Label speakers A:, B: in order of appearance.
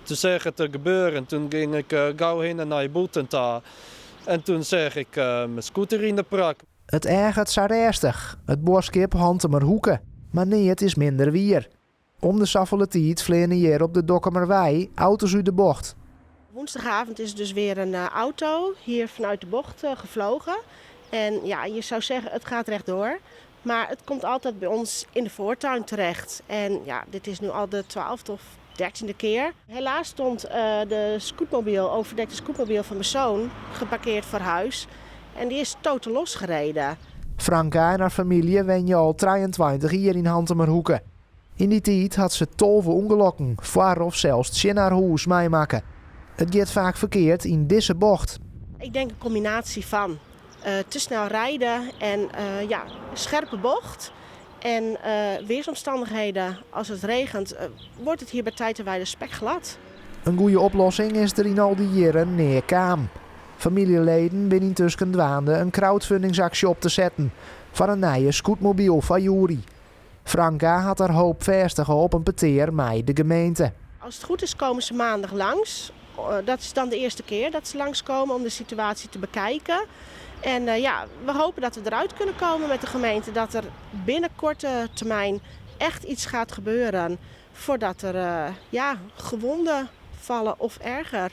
A: Toen zeg het er gebeuren. Toen ging ik gauw heen naar je boetentaal. En toen zeg ik mijn scooter in de prak.
B: Het ergert zo ernstig. Het boskip hangt maar hoeken. Maar nee, het is minder wier. Om de zoveel tijd vliegen hier op de Dokkumerwei auto's uit de bocht.
C: Woensdagavond is dus weer een auto hier vanuit de bocht gevlogen. En ja, je zou zeggen het gaat rechtdoor. Maar het komt altijd bij ons in de voortuin terecht. En ja, dit is nu al de 12e of 13e keer. Helaas stond de scootmobiel, overdekte scootmobiel van mijn zoon geparkeerd voor huis. En die is totaal losgereden.
B: Franka en haar familie wonen al 23 jaar in Hantemerhoeken. In die tijd had ze 12 ongelukken, voor of zelfs in haar huis meemaken. Het gaat vaak verkeerd in deze bocht.
C: Ik denk een combinatie van te snel rijden en scherpe bocht. En weersomstandigheden, als het regent, wordt het hier bij tijd en wijle spekglad.
B: Een goede oplossing is er in al die jaren neerkam. Familieleden zijn intussen dwaande een crowdfundingsactie op te zetten voor een nieuwe scootmobiel van Juri. Franka had haar hoop vestigen op een peteer met de gemeente.
C: Als het goed is komen ze maandag langs. Dat is dan de eerste keer dat ze langskomen om de situatie te bekijken. En we hopen dat we eruit kunnen komen met de gemeente. Dat er binnen korte termijn echt iets gaat gebeuren. Voordat er gewonden vallen of erger.